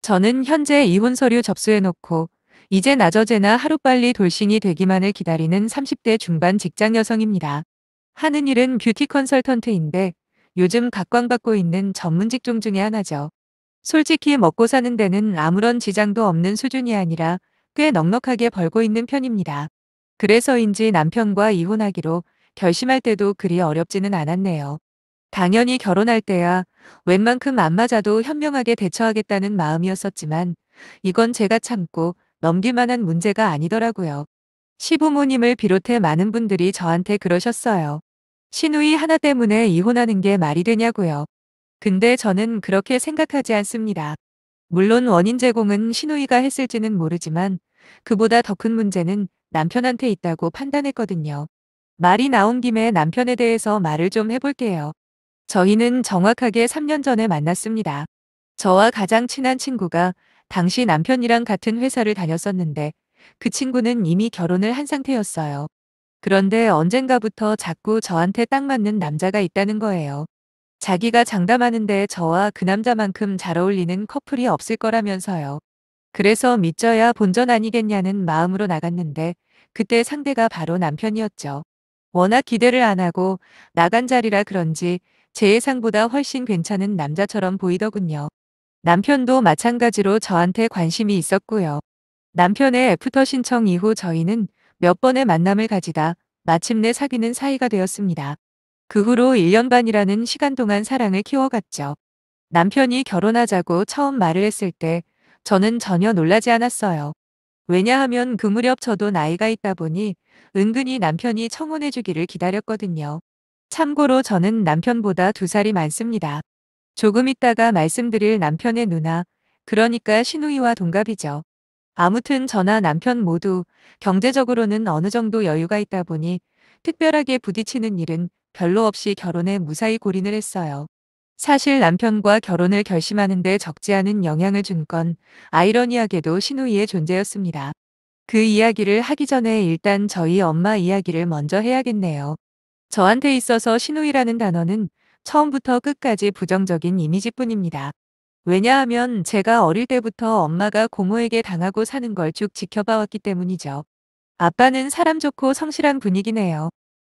저는 현재 이혼 서류 접수해놓고 이제 나저제나 하루빨리 돌싱이 되기만을 기다리는 30대 중반 직장 여성입니다. 하는 일은 뷰티 컨설턴트인데 요즘 각광받고 있는 전문 직종 중에 하나죠. 솔직히 먹고 사는 데는 아무런 지장도 없는 수준이 아니라 꽤 넉넉하게 벌고 있는 편입니다. 그래서인지 남편과 이혼하기로 결심할 때도 그리 어렵지는 않았네요. 당연히 결혼할 때야 웬만큼 안 맞아도 현명하게 대처하겠다는 마음이었었지만 이건 제가 참고 넘길 만한 문제가 아니더라고요. 시부모님을 비롯해 많은 분들이 저한테 그러셨어요. 시누이 하나 때문에 이혼하는 게 말이 되냐고요. 근데 저는 그렇게 생각하지 않습니다. 물론 원인 제공은 시누이가 했을지는 모르지만 그보다 더 큰 문제는 남편한테 있다고 판단했거든요. 말이 나온 김에 남편에 대해서 말을 좀 해볼게요. 저희는 정확하게 3년 전에 만났습니다. 저와 가장 친한 친구가 당시 남편이랑 같은 회사를 다녔었는데 그 친구는 이미 결혼을 한 상태였어요. 그런데 언젠가부터 자꾸 저한테 딱 맞는 남자가 있다는 거예요. 자기가 장담하는데 저와 그 남자만큼 잘 어울리는 커플이 없을 거라면서요. 그래서 믿져야 본전 아니겠냐는 마음으로 나갔는데 그때 상대가 바로 남편이었죠. 워낙 기대를 안 하고 나간 자리라 그런지 제 예상보다 훨씬 괜찮은 남자처럼 보이더군요. 남편도 마찬가지로 저한테 관심이 있었고요. 남편의 애프터 신청 이후 저희는 몇 번의 만남을 가지다 마침내 사귀는 사이가 되었습니다. 그 후로 1년 반이라는 시간 동안 사랑을 키워갔죠. 남편이 결혼하자고 처음 말을 했을 때 저는 전혀 놀라지 않았어요. 왜냐하면 그 무렵 저도 나이가 있다 보니 은근히 남편이 청혼해 주기를 기다렸거든요. 참고로 저는 남편보다 2살이 많습니다. 조금 있다가 말씀드릴 남편의 누나, 그러니까 시누이와 동갑이죠. 아무튼 저나 남편 모두 경제적으로는 어느 정도 여유가 있다 보니 특별하게 부딪히는 일은 별로 없이 결혼에 무사히 골인을 했어요. 사실 남편과 결혼을 결심하는데 적지 않은 영향을 준 건 아이러니하게도 시누이의 존재였습니다. 그 이야기를 하기 전에 일단 저희 엄마 이야기를 먼저 해야겠네요. 저한테 있어서 시누이라는 단어는 처음부터 끝까지 부정적인 이미지뿐입니다. 왜냐하면 제가 어릴 때부터 엄마가 고모에게 당하고 사는 걸 쭉 지켜봐왔기 때문이죠. 아빠는 사람 좋고 성실한 분이긴 해요.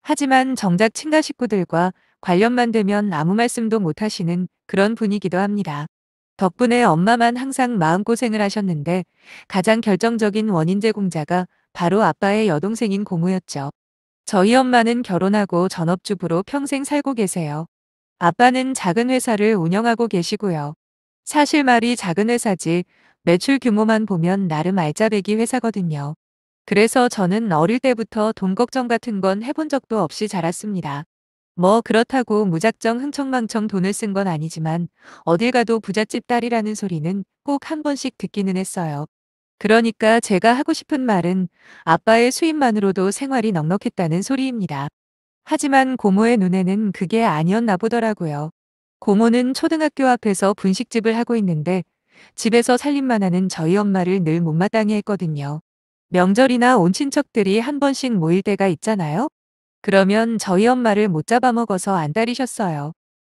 하지만 정작 친가 식구들과 관련만 되면 아무 말씀도 못 하시는 그런 분이기도 합니다. 덕분에 엄마만 항상 마음고생을 하셨는데 가장 결정적인 원인 제공자가 바로 아빠의 여동생인 고모였죠. 저희 엄마는 결혼하고 전업주부로 평생 살고 계세요. 아빠는 작은 회사를 운영하고 계시고요. 사실 말이 작은 회사지 매출 규모만 보면 나름 알짜배기 회사거든요. 그래서 저는 어릴 때부터 돈 걱정 같은 건 해본 적도 없이 자랐습니다. 뭐 그렇다고 무작정 흥청망청 돈을 쓴 건 아니지만 어딜 가도 부잣집 딸이라는 소리는 꼭 한 번씩 듣기는 했어요. 그러니까 제가 하고 싶은 말은 아빠의 수입만으로도 생활이 넉넉했다는 소리입니다. 하지만 고모의 눈에는 그게 아니었나 보더라고요. 고모는 초등학교 앞에서 분식집을 하고 있는데 집에서 살림만 하는 저희 엄마를 늘 못마땅해 했거든요. 명절이나 온 친척들이 한 번씩 모일 때가 있잖아요. 그러면 저희 엄마를 못 잡아먹어서 안달이셨어요.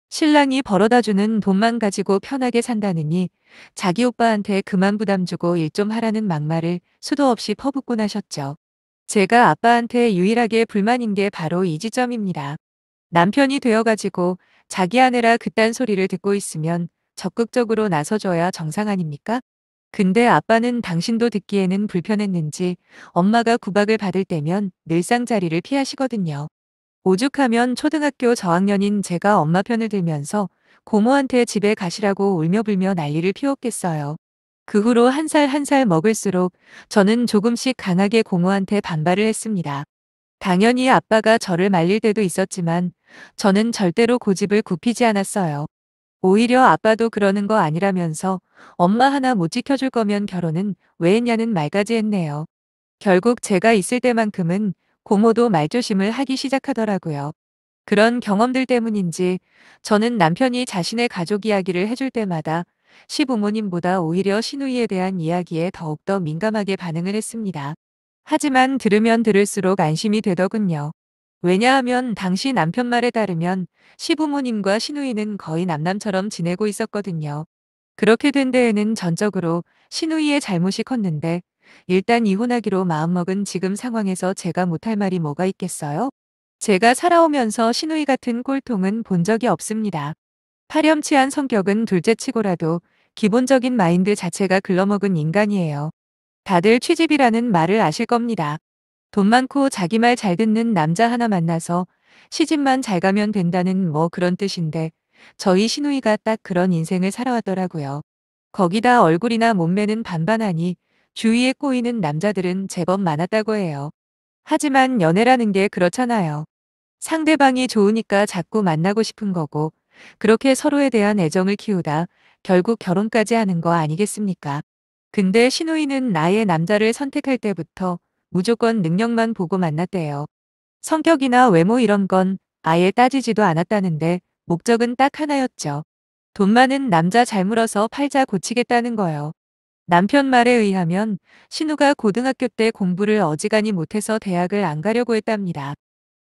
신랑이 벌어다주는 돈만 가지고 편하게 산다느니 자기 오빠한테 그만 부담 주고 일 좀 하라는 막말을 수도 없이 퍼붓곤 하셨죠. 제가 아빠한테 유일하게 불만인 게 바로 이 지점입니다. 남편이 되어가지고 자기 아내라 그딴 소리를 듣고 있으면 적극적으로 나서줘야 정상 아닙니까? 근데 아빠는 당신도 듣기에는 불편했는지 엄마가 구박을 받을 때면 늘상 자리를 피하시거든요. 오죽하면 초등학교 저학년인 제가 엄마 편을 들면서 고모한테 집에 가시라고 울며불며 난리를 피웠겠어요. 그 후로 한 살 한 살 먹을수록 저는 조금씩 강하게 고모한테 반발을 했습니다. 당연히 아빠가 저를 말릴 때도 있었지만 저는 절대로 고집을 굽히지 않았어요. 오히려 아빠도 그러는 거 아니라면서 엄마 하나 못 지켜줄 거면 결혼은 왜 했냐는 말까지 했네요. 결국 제가 있을 때만큼은 고모도 말조심을 하기 시작하더라고요. 그런 경험들 때문인지 저는 남편이 자신의 가족 이야기를 해줄 때마다 시부모님보다 오히려 시누이에 대한 이야기에 더욱더 민감하게 반응을 했습니다. 하지만 들으면 들을수록 안심이 되더군요. 왜냐하면 당시 남편 말에 따르면 시부모님과 시누이는 거의 남남처럼 지내고 있었거든요. 그렇게 된 데에는 전적으로 신우이의 잘못이 컸는데 일단 이혼하기로 마음먹은 지금 상황에서 제가 못할 말이 뭐가 있겠어요? 제가 살아오면서 신우이 같은 꼴통은 본 적이 없습니다. 파렴치한 성격은 둘째치고라도 기본적인 마인드 자체가 글러먹은 인간이에요. 다들 취집이라는 말을 아실 겁니다. 돈 많고 자기 말 잘 듣는 남자 하나 만나서 시집만 잘 가면 된다는 뭐 그런 뜻인데 저희 신우이가 딱 그런 인생을 살아왔더라고요. 거기다 얼굴이나 몸매는 반반하니 주위에 꼬이는 남자들은 제법 많았다고 해요. 하지만 연애라는 게 그렇잖아요. 상대방이 좋으니까 자꾸 만나고 싶은 거고 그렇게 서로에 대한 애정을 키우다 결국 결혼까지 하는 거 아니겠습니까? 근데 신우이는 나의 남자를 선택할 때부터 무조건 능력만 보고 만났대요. 성격이나 외모 이런 건 아예 따지지도 않았다는데 목적은 딱 하나였죠. 돈 많은 남자 잘 물어서 팔자 고치겠다는 거요. 남편 말에 의하면 신우가 고등학교 때 공부를 어지간히 못해서 대학을 안 가려고 했답니다.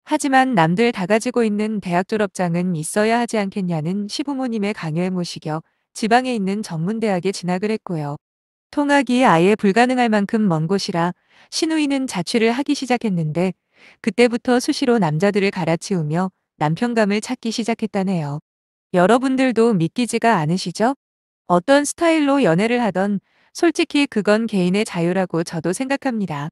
하지만 남들 다 가지고 있는 대학 졸업장은 있어야 하지 않겠냐는 시부모님의 강요에 못 이겨 지방에 있는 전문대학에 진학을 했고요. 통학이 아예 불가능할 만큼 먼 곳이라 신우이는 자취를 하기 시작했는데 그때부터 수시로 남자들을 갈아치우며 남편감을 찾기 시작했다네요. 여러분들도 믿기지가 않으시죠? 어떤 스타일로 연애를 하던 솔직히 그건 개인의 자유라고 저도 생각합니다.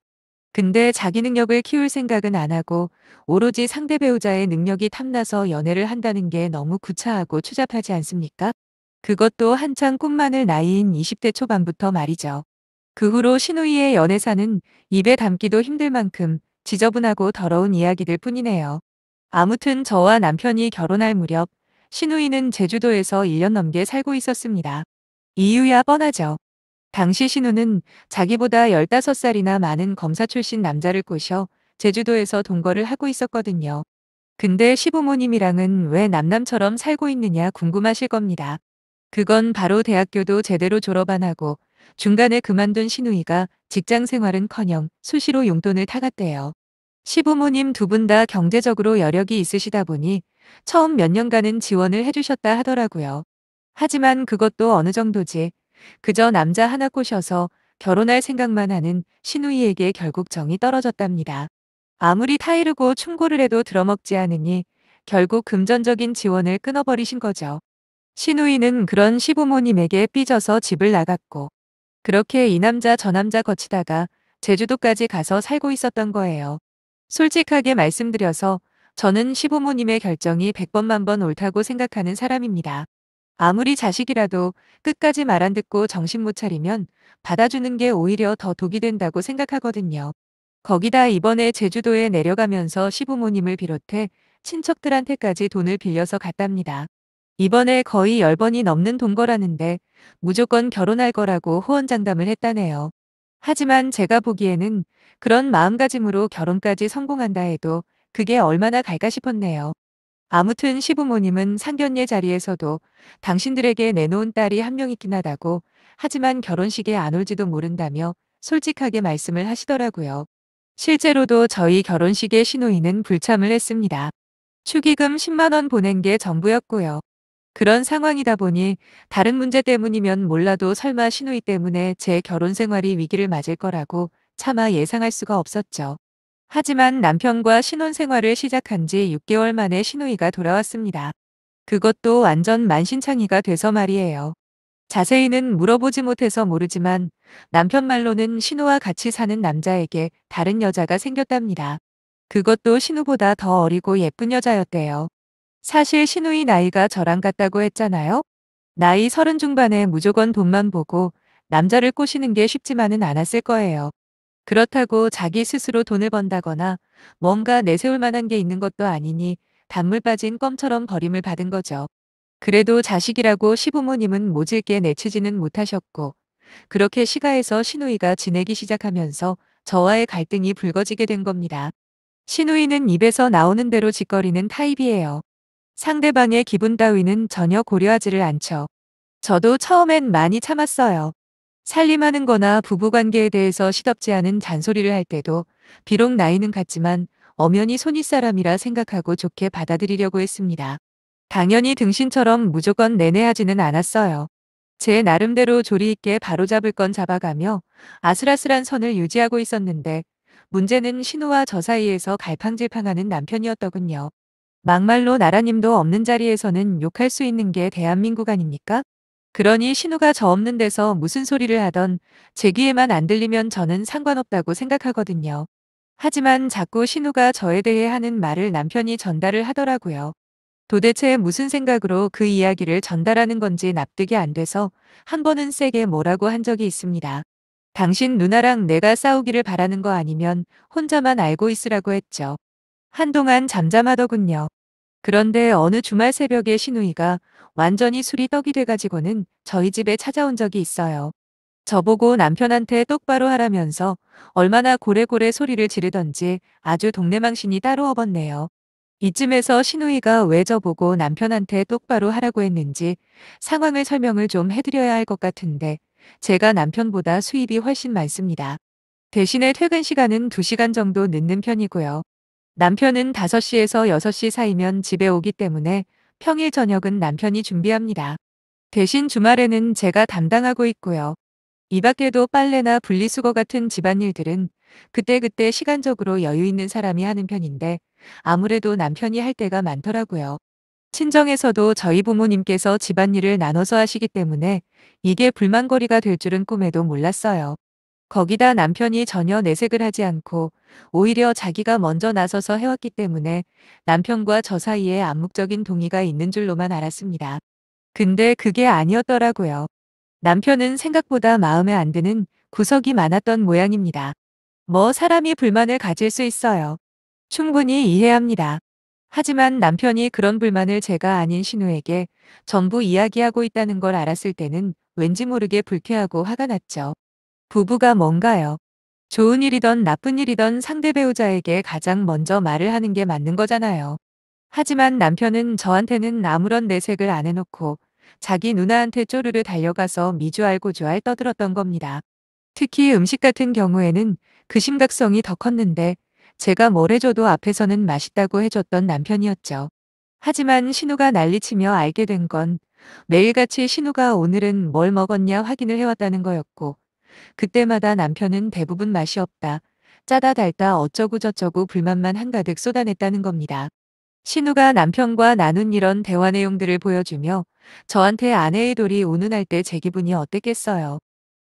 근데 자기 능력을 키울 생각은 안 하고 오로지 상대 배우자의 능력이 탐나서 연애를 한다는 게 너무 구차하고 추잡하지 않습니까? 그것도 한창 꿈만을 나이인 20대 초반부터 말이죠. 그 후로 신우이의 연애사는 입에 담기도 힘들 만큼 지저분하고 더러운 이야기들 뿐이네요. 아무튼 저와 남편이 결혼할 무렵 신우이는 제주도에서 1년 넘게 살고 있었습니다. 이유야 뻔하죠. 당시 신우는 자기보다 15살이나 많은 검사 출신 남자를 꼬셔 제주도에서 동거를 하고 있었거든요. 근데 시부모님이랑은 왜 남남처럼 살고 있느냐 궁금하실 겁니다. 그건 바로 대학교도 제대로 졸업 안 하고 중간에 그만둔 신우이가 직장 생활은커녕 수시로 용돈을 타갔대요. 시부모님 두 분 다 경제적으로 여력이 있으시다 보니 처음 몇 년간은 지원을 해주셨다 하더라고요. 하지만 그것도 어느 정도지. 그저 남자 하나 꼬셔서 결혼할 생각만 하는 신우이에게 결국 정이 떨어졌답니다. 아무리 타이르고 충고를 해도 들어먹지 않으니 결국 금전적인 지원을 끊어버리신 거죠. 신우이는 그런 시부모님에게 삐져서 집을 나갔고 그렇게 이 남자 저 남자 거치다가 제주도까지 가서 살고 있었던 거예요. 솔직하게 말씀드려서 저는 시부모님의 결정이 100번 만번 옳다고 생각하는 사람입니다. 아무리 자식이라도 끝까지 말 안 듣고 정신 못 차리면 받아주는 게 오히려 더 독이 된다고 생각하거든요. 거기다 이번에 제주도에 내려가면서 시부모님을 비롯해 친척들한테까지 돈을 빌려서 갔답니다. 이번에 거의 10번이 넘는 동거라는데 무조건 결혼할 거라고 호언장담을 했다네요. 하지만 제가 보기에는 그런 마음가짐으로 결혼까지 성공한다 해도 그게 얼마나 갈까 싶었네요. 아무튼 시부모님은 상견례 자리에서도 당신들에게 내놓은 딸이 한 명 있긴 하다고 하지만 결혼식에 안 올지도 모른다며 솔직하게 말씀을 하시더라고요. 실제로도 저희 결혼식에 신우이는 불참을 했습니다. 축의금 10만 원 보낸 게 전부였고요. 그런 상황이다 보니 다른 문제 때문이면 몰라도 설마 신우이 때문에 제 결혼 생활이 위기를 맞을 거라고 차마 예상할 수가 없었죠. 하지만 남편과 신혼 생활을 시작한 지 6개월 만에 신우이가 돌아왔습니다. 그것도 완전 만신창이가 돼서 말이에요. 자세히는 물어보지 못해서 모르지만 남편 말로는 신우와 같이 사는 남자에게 다른 여자가 생겼답니다. 그것도 신우보다 더 어리고 예쁜 여자였대요. 사실 신우이 나이가 저랑 같다고 했잖아요. 나이 30 중반에 무조건 돈만 보고 남자를 꼬시는 게 쉽지만은 않았을 거예요. 그렇다고 자기 스스로 돈을 번다거나 뭔가 내세울 만한 게 있는 것도 아니니 단물 빠진 껌처럼 버림을 받은 거죠. 그래도 자식이라고 시부모님은 모질게 내치지는 못하셨고 그렇게 시가에서 신우이가 지내기 시작하면서 저와의 갈등이 불거지게 된 겁니다. 신우이는 입에서 나오는 대로 짓거리는 타입이에요. 상대방의 기분 따위는 전혀 고려하지를 않죠. 저도 처음엔 많이 참았어요. 살림하는 거나 부부관계에 대해서 시덥지 않은 잔소리를 할 때도 비록 나이는 같지만 엄연히 손윗사람이라 생각하고 좋게 받아들이려고 했습니다. 당연히 등신처럼 무조건 내내하지는 않았어요. 제 나름대로 조리 있게 바로잡을 건 잡아가며 아슬아슬한 선을 유지하고 있었는데 문제는 신우와 저 사이에서 갈팡질팡하는 남편이었더군요. 막말로 나라님도 없는 자리에서는 욕할 수 있는 게 대한민국 아닙니까? 그러니 신우가 저 없는 데서 무슨 소리를 하던 제 귀에만 안 들리면 저는 상관없다고 생각하거든요. 하지만 자꾸 신우가 저에 대해 하는 말을 남편이 전달을 하더라고요. 도대체 무슨 생각으로 그 이야기를 전달하는 건지 납득이 안 돼서 한 번은 세게 뭐라고 한 적이 있습니다. 당신 누나랑 내가 싸우기를 바라는 거 아니면 혼자만 알고 있으라고 했죠. 한동안 잠잠하더군요. 그런데 어느 주말 새벽에 시누이가 완전히 술이 떡이 돼가지고는 저희 집에 찾아온 적이 있어요. 저보고 남편한테 똑바로 하라면서 얼마나 고래고래 소리를 지르던지 아주 동네망신이 따로 없었네요. 이쯤에서 시누이가 왜 저보고 남편한테 똑바로 하라고 했는지 상황을 설명을 좀 해드려야 할 것 같은데 제가 남편보다 수입이 훨씬 많습니다. 대신에 퇴근 시간은 2시간 정도 늦는 편이고요. 남편은 5시에서 6시 사이면 집에 오기 때문에 평일 저녁은 남편이 준비합니다. 대신 주말에는 제가 담당하고 있고요. 이 밖에도 빨래나 분리수거 같은 집안일들은 그때그때 시간적으로 여유 있는 사람이 하는 편인데 아무래도 남편이 할 때가 많더라고요. 친정에서도 저희 부모님께서 집안일을 나눠서 하시기 때문에 이게 불만거리가 될 줄은 꿈에도 몰랐어요. 거기다 남편이 전혀 내색을 하지 않고 오히려 자기가 먼저 나서서 해왔기 때문에 남편과 저 사이에 암묵적인 동의가 있는 줄로만 알았습니다. 근데 그게 아니었더라고요. 남편은 생각보다 마음에 안 드는 구석이 많았던 모양입니다. 뭐 사람이 불만을 가질 수 있어요. 충분히 이해합니다. 하지만 남편이 그런 불만을 제가 아닌 신우에게 전부 이야기하고 있다는 걸 알았을 때는 왠지 모르게 불쾌하고 화가 났죠. 부부가 뭔가요? 좋은 일이던 나쁜 일이던 상대 배우자에게 가장 먼저 말을 하는 게 맞는 거잖아요. 하지만 남편은 저한테는 아무런 내색을 안 해놓고 자기 누나한테 쪼르르 달려가서 미주알고주알 떠들었던 겁니다. 특히 음식 같은 경우에는 그 심각성이 더 컸는데 제가 뭘 해줘도 앞에서는 맛있다고 해줬던 남편이었죠. 하지만 신우가 난리치며 알게 된 건 매일같이 신우가 오늘은 뭘 먹었냐 확인을 해왔다는 거였고 그때마다 남편은 대부분 맛이 없다, 짜다 달다 어쩌고 저쩌고 불만만 한가득 쏟아냈다는 겁니다. 신우가 남편과 나눈 이런 대화 내용들을 보여주며 저한테 아내의 돌이 운운할 때 제 기분이 어땠겠어요.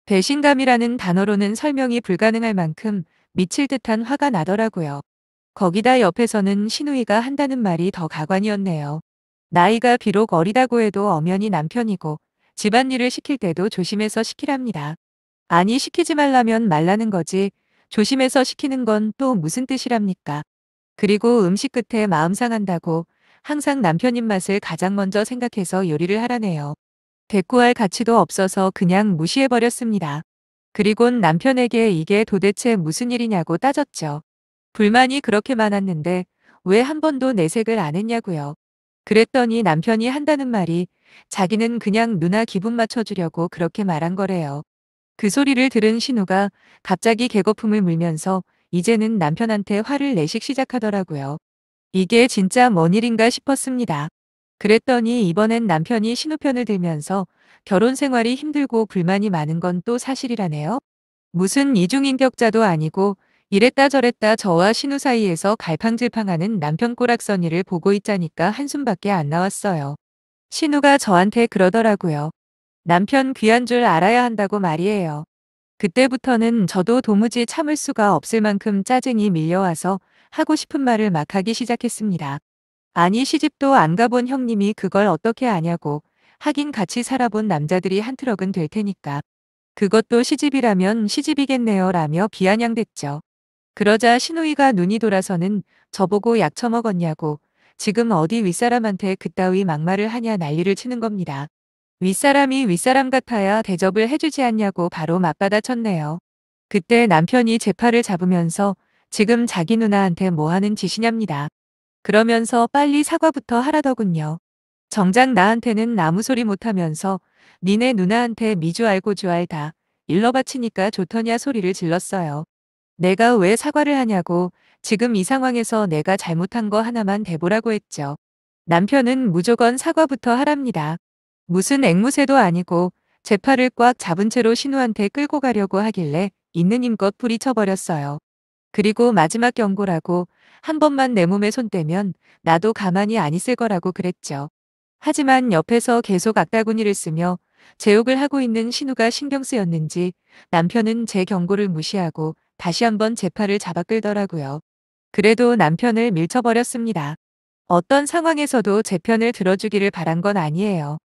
배신감이라는 단어로는 설명이 불가능할 만큼 미칠 듯한 화가 나더라고요. 거기다 옆에서는 시누이가 한다는 말이 더 가관이었네요. 나이가 비록 어리다고 해도 엄연히 남편이고 집안일을 시킬 때도 조심해서 시키랍니다. 아니 시키지 말라면 말라는 거지 조심해서 시키는 건 또 무슨 뜻이랍니까? 그리고 음식 끝에 마음 상한다고 항상 남편 입맛을 가장 먼저 생각해서 요리를 하라네요. 대꾸할 가치도 없어서 그냥 무시해버렸습니다. 그리곤 남편에게 이게 도대체 무슨 일이냐고 따졌죠. 불만이 그렇게 많았는데 왜 한 번도 내색을 안 했냐고요. 그랬더니 남편이 한다는 말이 자기는 그냥 누나 기분 맞춰주려고 그렇게 말한 거래요. 그 소리를 들은 신우가 갑자기 개거품을 물면서 이제는 남편한테 화를 내식 시작하더라고요. 이게 진짜 뭔 일인가 싶었습니다. 그랬더니 이번엔 남편이 신우 편을 들면서 결혼 생활이 힘들고 불만이 많은 건 또 사실이라네요. 무슨 이중인격자도 아니고 이랬다 저랬다 저와 신우 사이에서 갈팡질팡하는 남편 꼬락서니를 보고 있자니까 한숨밖에 안 나왔어요. 신우가 저한테 그러더라고요. 남편 귀한 줄 알아야 한다고 말이에요. 그때부터는 저도 도무지 참을 수가 없을 만큼 짜증이 밀려와서 하고 싶은 말을 막 하기 시작했습니다. 아니 시집도 안 가본 형님이 그걸 어떻게 아냐고. 하긴 같이 살아본 남자들이 한 트럭은 될 테니까. 그것도 시집이라면 시집이겠네요 라며 비아냥댔죠. 그러자 신우이가 눈이 돌아서는 저보고 약 처먹었냐고 지금 어디 윗사람한테 그따위 막말을 하냐 난리를 치는 겁니다. 윗사람이 윗사람 같아야 대접을 해주지 않냐고 바로 맞받아쳤네요. 그때 남편이 제 팔을 잡으면서 지금 자기 누나한테 뭐 하는 짓이냐입니다. 그러면서 빨리 사과부터 하라더군요. 정작 나한테는 아무 소리 못하면서 니네 누나한테 미주 알고 주 알다 일러 바치니까 좋더냐 소리를 질렀어요. 내가 왜 사과를 하냐고 지금 이 상황에서 내가 잘못한 거 하나만 대보라고 했죠. 남편은 무조건 사과부터 하랍니다. 무슨 앵무새도 아니고 제 팔을 꽉 잡은 채로 신우한테 끌고 가려고 하길래 있는 힘껏 부리쳐버렸어요. 그리고 마지막 경고라고 한 번만 내 몸에 손 떼면 나도 가만히 안 있을 거라고 그랬죠. 하지만 옆에서 계속 악다구니를 쓰며 제 욕을 하고 있는 신우가 신경 쓰였는지 남편은 제 경고를 무시하고 다시 한번 제 팔을 잡아 끌더라고요. 그래도 남편을 밀쳐버렸습니다. 어떤 상황에서도 제 편을 들어주기를 바란 건 아니에요.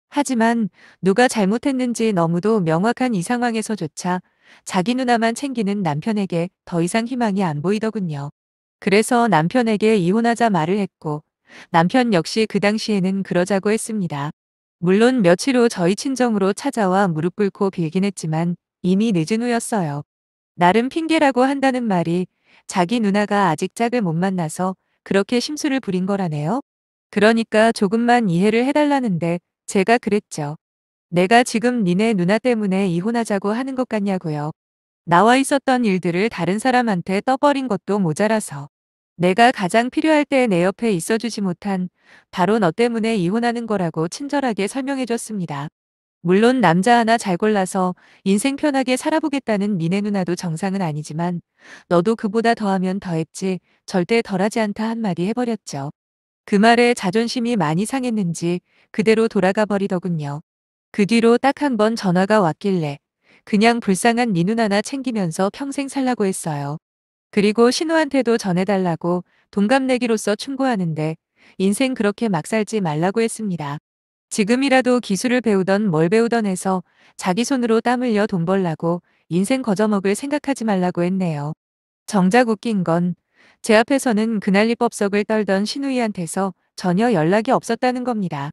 하지만 누가 잘못했는지 너무도 명확한 이 상황에서조차 자기 누나만 챙기는 남편에게 더 이상 희망이 안 보이더군요. 그래서 남편에게 이혼하자 말을 했고 남편 역시 그 당시에는 그러자고 했습니다. 물론 며칠 후 저희 친정으로 찾아와 무릎 꿇고 빌긴 했지만 이미 늦은 후였어요. 나름 핑계라고 한다는 말이 자기 누나가 아직 짝을 못 만나서 그렇게 심술을 부린 거라네요. 그러니까 조금만 이해를 해달라는데 제가 그랬죠. 내가 지금 니네 누나 때문에 이혼하자고 하는 것 같냐고요. 나와 있었던 일들을 다른 사람한테 떠버린 것도 모자라서 내가 가장 필요할 때 내 옆에 있어주지 못한 바로 너 때문에 이혼하는 거라고 친절하게 설명해줬습니다. 물론 남자 하나 잘 골라서 인생 편하게 살아보겠다는 니네 누나도 정상은 아니지만 너도 그보다 더하면 더했지 절대 덜하지 않다 한마디 해버렸죠. 그 말에 자존심이 많이 상했는지 그대로 돌아가 버리더군요. 그 뒤로 딱 한 번 전화가 왔길래 그냥 불쌍한 니 누나나 챙기면서 평생 살라고 했어요. 그리고 신우한테도 전해달라고 동갑내기로서 충고하는데 인생 그렇게 막 살지 말라고 했습니다. 지금이라도 기술을 배우던 뭘 배우던 해서 자기 손으로 땀 흘려 돈 벌라고 인생 거저먹을 생각하지 말라고 했네요. 정작 웃긴 건 제 앞에서는 그날 입법석을 떨던 신우이한테서 전혀 연락이 없었다는 겁니다.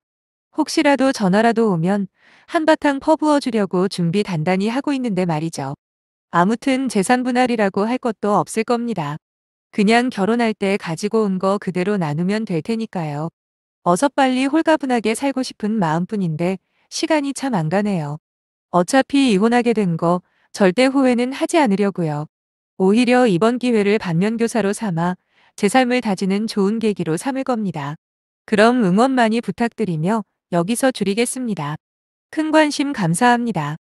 혹시라도 전화라도 오면 한바탕 퍼부어 주려고 준비 단단히 하고 있는데 말이죠. 아무튼 재산 분할이라고 할 것도 없을 겁니다. 그냥 결혼할 때 가지고 온 거 그대로 나누면 될 테니까요. 어서 빨리 홀가분하게 살고 싶은 마음뿐인데 시간이 참 안 가네요. 어차피 이혼하게 된 거 절대 후회는 하지 않으려고요. 오히려 이번 기회를 반면교사로 삼아 제 삶을 다지는 좋은 계기로 삼을 겁니다. 그럼 응원 많이 부탁드리며 여기서 줄이겠습니다. 큰 관심 감사합니다.